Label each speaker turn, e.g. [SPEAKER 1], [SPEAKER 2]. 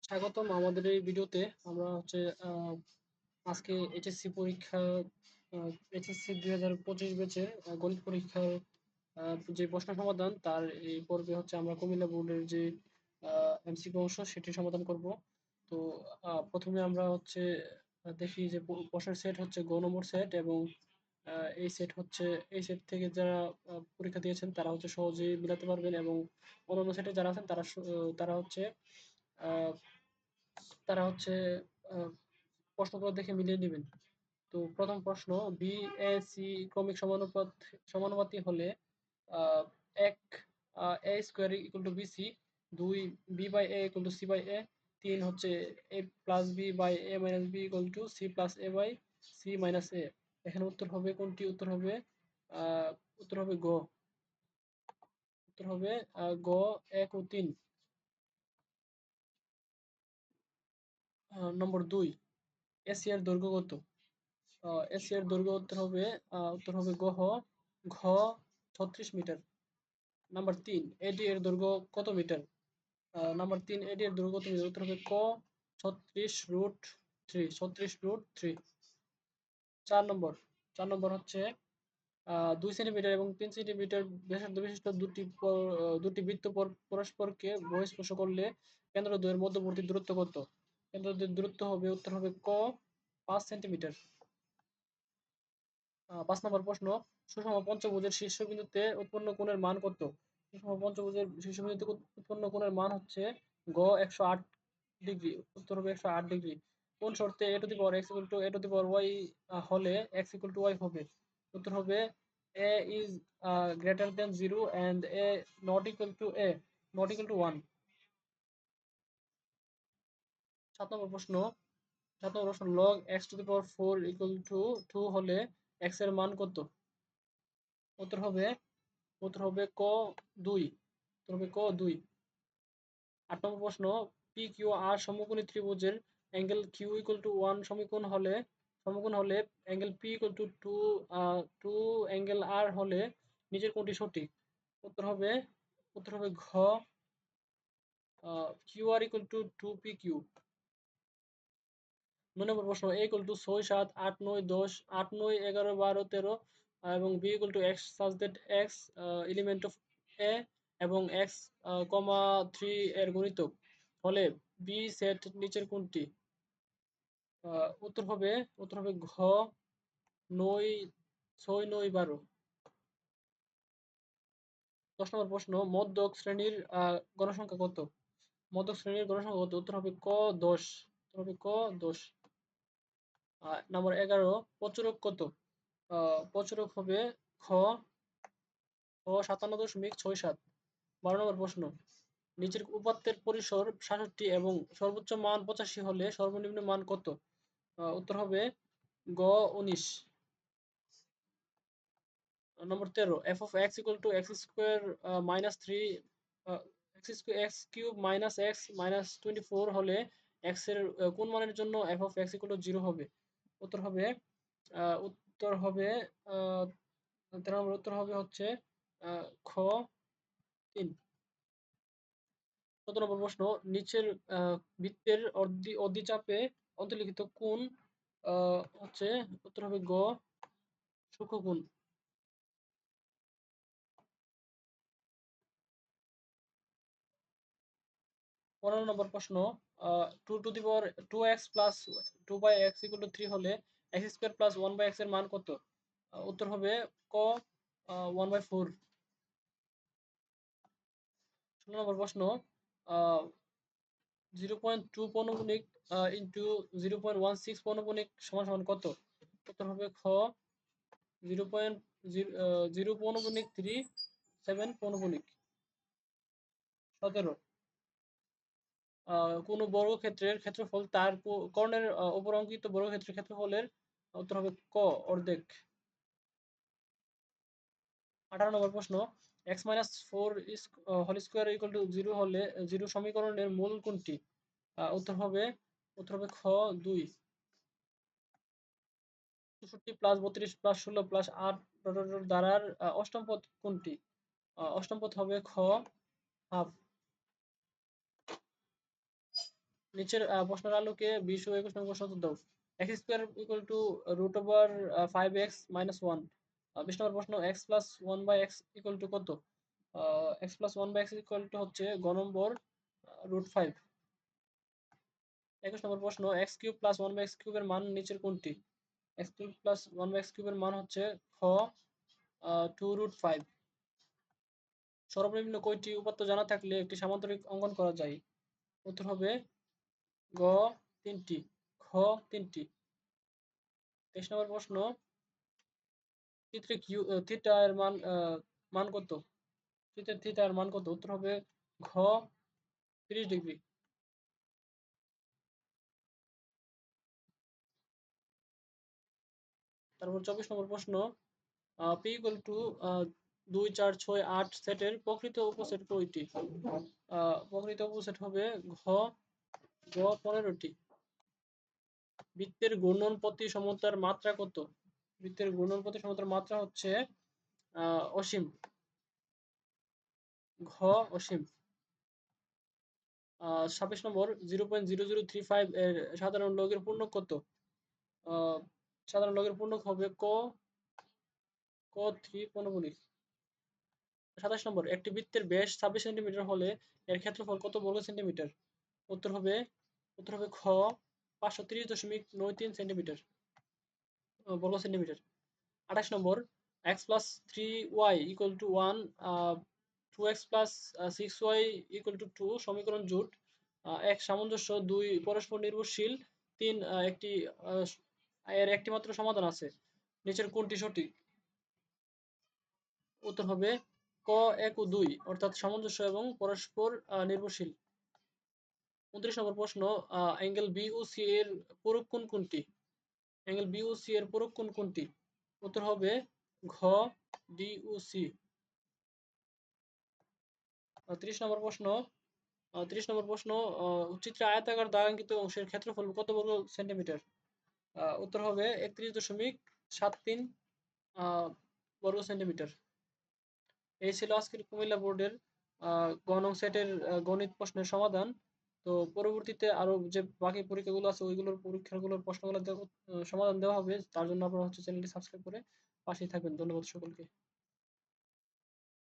[SPEAKER 1] স্বাগতম আমাদের এই ভিডিওতে। আমরা আজকে এইচএসসি পরীক্ষা, এইচএসসি 2025 ব্যাচের গণিত পরীক্ষার যে প্রশ্ন সমাধান তার এই পর্বে আমরা কুমিল্লা বোর্ডের যে এমসিকিউ অংশ সেটি সমাধান করব। তো প্রথমে আমরা দেখি যে প্রশ্নের সেট হচ্ছে গ নম্বর সেট, এবং এই সেট থেকে যারা পরীক্ষা দিয়েছেন তারা সহজেই মিলাতে পারবেন, এবং অন্যান্য সেটে যারা আছেন তারা হচ্ছে আহ, তারা হচ্ছে আহ, প্রশ্নগুলো দেখে মিলিয়ে নেবেন। তো প্রথম প্রশ্ন, বি এ সি ক্রমিক সমানুপাতি হলে আহ, এক A square equal to BC, দুই B by A equal to C by A, তিন A plus B by A minus B equal to C plus A by C minus A. এখানে উত্তর হবে কোনটি? আহ, উত্তর হবে গ। উত্তর হবে গ, এক ও তিন। নম্বর দুই, এশিয়ার দৈর্ঘ্য কত? এশিয়ার দৈর্ঘ্য উত্তর হবে ঘ 36 মিটার। নাম্বার তিন, এডি এর দৈর্ঘ্য কত মিটার? নাম্বার তিন, এডি এর দৈর্ঘ্য কত মিটার? উত্তর হবে ক 36√3। চার নম্বর হচ্ছে 2 সেন্টিমিটার এবং 3 সেন্টিমিটার ব্যাসার্ধ বিশিষ্ট দুটি বৃত্ত পরস্পরকে বহিঃস্পর্শ করলে কেন্দ্রদ্বয়ের মধ্যবর্তী দূরত্ব কত? কেন্দ্রদ্বয়ের দূরত্ব হবে, উত্তর হবে ক 5 সেন্টিমিটার। 5 নম্বর প্রশ্ন, সুষম পঞ্চভুজের শীর্ষবিন্দুতে উৎপন্ন কোণের মান কত? সুষম পঞ্চভুজের শীর্ষবিন্দুতে উৎপন্ন কোণের মান হচ্ছে গ 108 ডিগ্রি। উত্তর হবে 108 ডিগ্রি। কোন শর্তে a to the power x equal two a to the power y হলে x ইকুয়াল টু y হবে? উত্তর হবে a is greater than 0 and a not equal to 1। 7 নম্বর প্রশ্ন log x to the power 4 equal to 2 হলে x এর মান কত? উত্তর হবে উত্তর হবে ক 2। উত্তর হবে ক 2। 8 নম্বর প্রশ্ন, পি কিউ আর সমকোণী ত্রিভুজের অ্যাঙ্গেল কিউ ইকুয়াল টু 1 সমকোণ হলে angle P equal to 2 angle আর হলে নিচের কোনটি সঠিক? উত্তর হবে ঘ Q R equal to 2 P Q. 9 নম্বর প্রশ্ন, a ইকুয়াল টু 6 7 8 9 10 8 9 11 12 13 এবং b equal to x such that x element of a এবং x, 3 এর গুণিতক হলে b সেট নিচের কোনটি? উত্তর হবে ঘ 9 6 9 12। 10 নম্বর প্রশ্ন, গণসংখ্যা কত? মধ্যক শ্রেণীর গণসংখ্যা কত? উত্তর হবে ক 10। উত্তর হবে ক 10। নাম্বার 11, প্রচুরক কত? প্রচুরক হবে খ 57.67। 12 নম্বর প্রশ্ন, নিচের উপাত্তের পরিসর 67 এবং সর্বোচ্চ মান 85 হলে সর্বনিম্ন মান কত? উত্তর হবে গ 19। নম্বর 13, F of x equal to x square minus 3 x cube minus x minus 24 হলে এক্স এর কোন মানের জন্য F of x equal to 0 হবে? উত্তর হবে আহ, উত্তর হবে আহ, 13 নম্বর উত্তর হবে খ 3। 14 নম্বর প্রশ্ন, নিচের বৃত্তের অর্ধিচাপে অন্তর্লিখিত কোণ উত্তর হবে গ সূক্ষ্মকোণ। 15 নম্বর প্রশ্ন, 2x plus 2/x equal to 3 হলে এক্স স্কোয়ার প্লাস 1/x এর মান কত? উত্তর হবে ক 1/4। 16 নম্বর প্রশ্ন, 0.2 পৌনপুণিক ইন্টু 0.16 পৌনপুণিক সমান সমান কত? উত্তর হবে খ 0.0 পৌনপুণিক 37 পৌনপুণিক। 17, কোনো বর্গক্ষেত্রের ক্ষেত্রফল তার কর্ণের উপর অঙ্কিত বর্গক্ষেত্রের ক্ষেত্রফলের উত্তর হবে ক অর্ধেক। 18 নম্বর প্রশ্ন, x minus 4 whole square equal to 0 হলে 0 সমীকরণের মূল কোনটি? উত্তর হবে খ 2। 64 প্লাস 32 প্লাস 16 প্লাস 8 দ্বারার অষ্টম পদ কোনটি? অষ্টম পদ হবে খ হাফ। নিচের প্রশ্নের আলোকে 20 ও 21 নম্বর প্রশ্ন উত্তর দাও। x square equal to root over 5x minus 1। 20 number প্রশ্ন x plus 1 by x equal to কত? x plus 1 by x equal to হচ্ছে গ নম্বর রুট 5। 21 নম্বর প্রশ্ন x cube plus 1 by x কিউবের মান নিচের কোনটি? x cube plus 1 by x কিউবের মান হচ্ছে খ 2 রুট 5। সর্বনিম্ন কয়টি উপাত্ত জানা থাকলে একটি সামান্তরিক অঙ্কন করা যায়? উত্তর হবে গ 3টি, খ 3টি। 23 নম্বর প্রশ্ন চিত্রে থিটা এর মান কত? চিত্রের থিটা এর মান কত? উত্তর হবে ঘ 30 ডিগ্রি। তারপর 24 নম্বর প্রশ্ন পি ইকুয়াল টু 2 4 6 8 সেটের প্রকৃত উপসেট কয়টি? প্রকৃত উপসেট হবে ঘ 15টি। বৃত্তের ঘূর্ণন প্রতি সমতার মাত্রা কত? বৃত্তের ঘূর্ণন প্রতি সমতার মাত্রা হচ্ছে অসীম, ঘ অসীম। 26 নম্বর 0.0035 এর সাধারণ লঘের পূর্ণক কত? সাধারণ লঘের পূর্ণক হবে ক 3 15। 27 নম্বর একটি বৃত্তের ব্যাস 26 সেন্টিমিটার হলে এর ক্ষেত্রফল কত বর্গ সেন্টিমিটার? উত্তর হবে খ 530.93 সেন্টিমিটার বর্গ centimetre. 28 number x plus 3y equal to 1 2x plus 6y equal to 2 সমীকরণ জোট। এক সামঞ্জস্য, 2 পরস্পর নির্ভরশীল, 3 এর একটি মাত্র সমাধান আছে। নিচের কোনটি সঠিক? উত্তর হবে ক 1 ও 2 অর্থাৎ সামঞ্জস্য এবং পরস্পর নির্ভরশীল। 29 নম্বর প্রশ্ন অ্যাঙ্গেল বি ও সি এর পূরক কোণ কোনটি? অ্যাঙ্গেল বি ও সি এর পূরক কোণ কোনটি? উত্তর হবে ঘ ডি ও সি। 30 নম্বর প্রশ্ন 30 নম্বর প্রশ্ন চিত্রে আয়তাকার দাগাঙ্কিত অংশের ক্ষেত্রফল কত বর্গ সেন্টিমিটার? উত্তর হবে 31.73 বর্গ সেন্টিমিটার। এই ছিল আজকের কুমিল্লা বোর্ডের গ নং সেটের গণিত প্রশ্নের সমাধান। তো পরবর্তীতে আরো যে বাকি পরীক্ষাগুলো আছে ওইগুলোর পরীক্ষাগুলোর প্রশ্নগুলো সমাধান দেওয়া হবে। তার জন্য আপনারা হচ্ছে চ্যানেলটি সাবস্ক্রাইব করে পাশেই থাকবেন। ধন্যবাদ সকলকে।